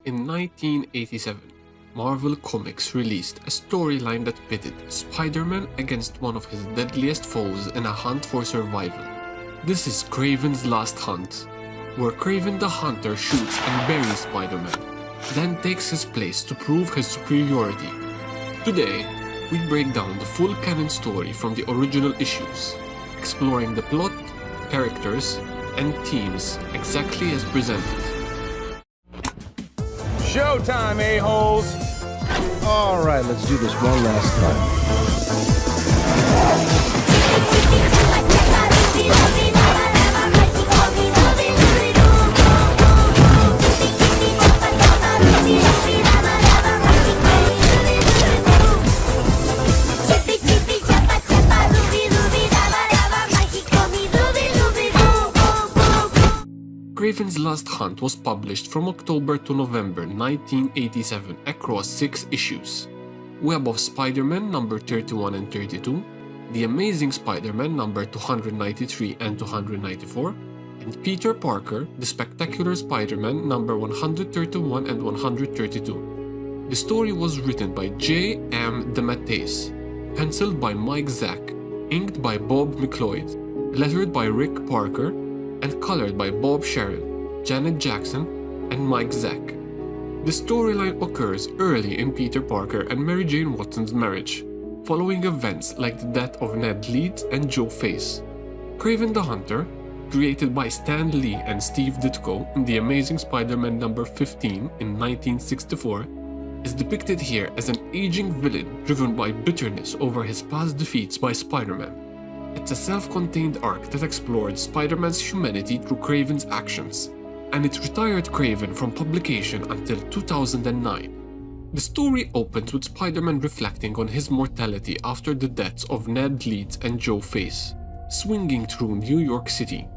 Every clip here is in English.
In 1987, Marvel Comics released a storyline that pitted Spider-Man against one of his deadliest foes in a hunt for survival. This is Kraven's Last Hunt, where Kraven the Hunter shoots and buries Spider-Man, then takes his place to prove his superiority. Today, we break down the full canon story from the original issues, exploring the plot, characters, and themes exactly as presented. Showtime, a-holes! All right, let's do this one last time. Kraven's Last Hunt was published from October to November 1987 across 6 issues. Web of Spider-Man number 31 and 32, The Amazing Spider-Man number 293 and 294, and Peter Parker, The Spectacular Spider-Man number 131 and 132. The story was written by J. M. DeMatteis, penciled by Mike Zack, inked by Bob McLeod, lettered by Rick Parker, and colored by Bob Sharon, Janet Jackson, and Mike Zack. The storyline occurs early in Peter Parker and Mary Jane Watson's marriage, following events like the death of Ned Leeds and Joe Face. Kraven the Hunter, created by Stan Lee and Steve Ditko in The Amazing Spider-Man number 15 in 1964, is depicted here as an aging villain driven by bitterness over his past defeats by Spider-Man. It's a self-contained arc that explored Spider-Man's humanity through Kraven's actions, and it retired Kraven from publication until 2009. The story opens with Spider-Man reflecting on his mortality after the deaths of Ned Leeds and Joe Face, swinging through New York City.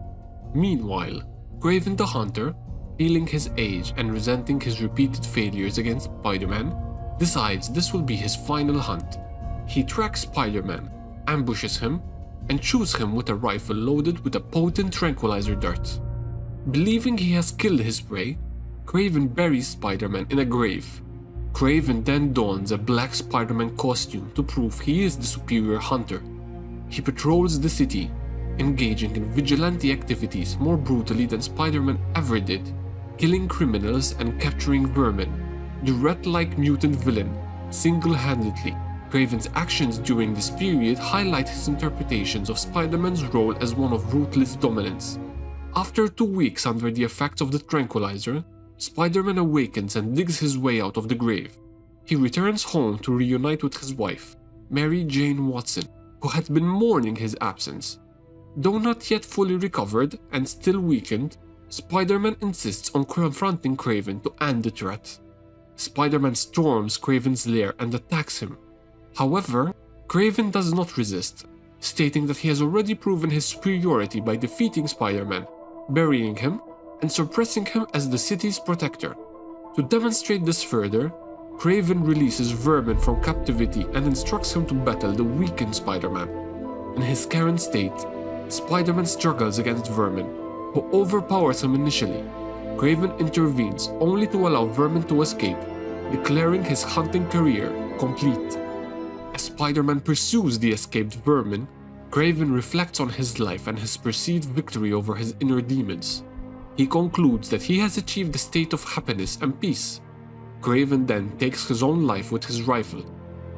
Meanwhile, Kraven the Hunter, feeling his age and resenting his repeated failures against Spider-Man, decides this will be his final hunt. He tracks Spider-Man, ambushes him, and shoots him with a rifle loaded with a potent tranquilizer dart. Believing he has killed his prey, Kraven buries Spider-Man in a grave. Kraven then dons a black Spider-Man costume to prove he is the superior hunter. He patrols the city, engaging in vigilante activities more brutally than Spider-Man ever did, killing criminals and capturing Vermin, the rat-like mutant villain, single-handedly. Kraven's actions during this period highlight his interpretations of Spider-Man's role as one of ruthless dominance. After 2 weeks under the effects of the tranquilizer, Spider-Man awakens and digs his way out of the grave. He returns home to reunite with his wife, Mary Jane Watson, who had been mourning his absence. Though not yet fully recovered and still weakened, Spider-Man insists on confronting Kraven to end the threat. Spider-Man storms Kraven's lair and attacks him. However, Kraven does not resist, stating that he has already proven his superiority by defeating Spider-Man, burying him, and suppressing him as the city's protector. To demonstrate this further, Kraven releases Vermin from captivity and instructs him to battle the weakened Spider-Man. In his current state, Spider-Man struggles against Vermin, who overpowers him initially. Kraven intervenes only to allow Vermin to escape, declaring his hunting career complete. As Spider-Man pursues the escaped Vermin, Kraven reflects on his life and his perceived victory over his inner demons. He concludes that he has achieved a state of happiness and peace. Kraven then takes his own life with his rifle.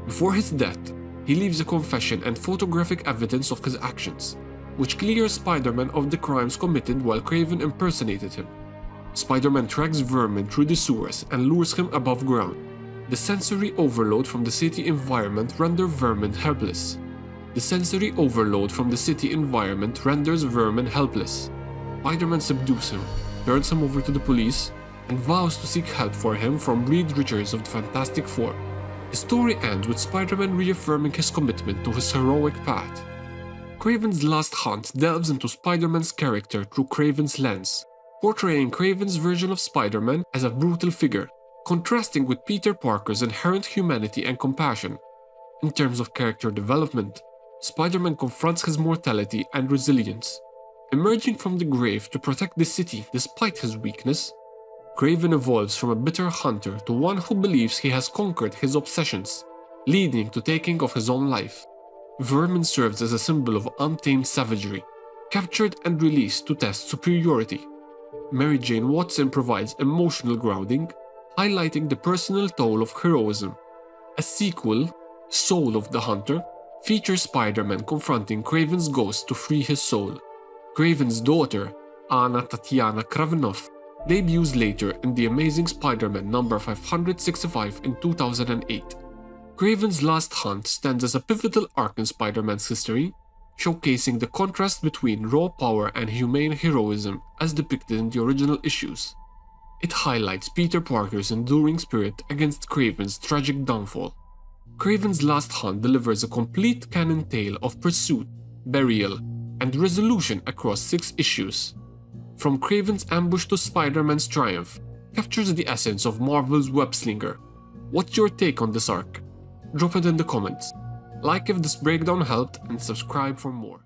Before his death, he leaves a confession and photographic evidence of his actions, which clears Spider-Man of the crimes committed while Kraven impersonated him. Spider-Man tracks Vermin through the sewers and lures him above ground. The sensory overload from the city environment renders Vermin helpless. Spider-Man subdues him, turns him over to the police, and vows to seek help for him from Reed Richards of the Fantastic Four. The story ends with Spider-Man reaffirming his commitment to his heroic path. Kraven's Last Hunt delves into Spider-Man's character through Kraven's lens, portraying Kraven's version of Spider-Man as a brutal figure, contrasting with Peter Parker's inherent humanity and compassion. In terms of character development, Spider-Man confronts his mortality and resilience, emerging from the grave to protect the city despite his weakness. Kraven evolves from a bitter hunter to one who believes he has conquered his obsessions, leading to taking of his own life. Vermin serves as a symbol of untamed savagery, captured and released to test superiority. Mary Jane Watson provides emotional grounding, highlighting the personal toll of heroism. A sequel, Soul of the Hunter, features Spider-Man confronting Kraven's ghost to free his soul. Kraven's daughter, Anna Tatiana Kravenov, debuts later in The Amazing Spider-Man number 565 in 2008. Kraven's Last Hunt stands as a pivotal arc in Spider-Man's history, showcasing the contrast between raw power and humane heroism as depicted in the original issues. It highlights Peter Parker's enduring spirit against Kraven's tragic downfall. Kraven's Last Hunt delivers a complete canon tale of pursuit, burial, and resolution across 6 issues. From Kraven's ambush to Spider-Man's triumph, captures the essence of Marvel's web-slinger. What's your take on this arc? Drop it in the comments. Like if this breakdown helped and subscribe for more.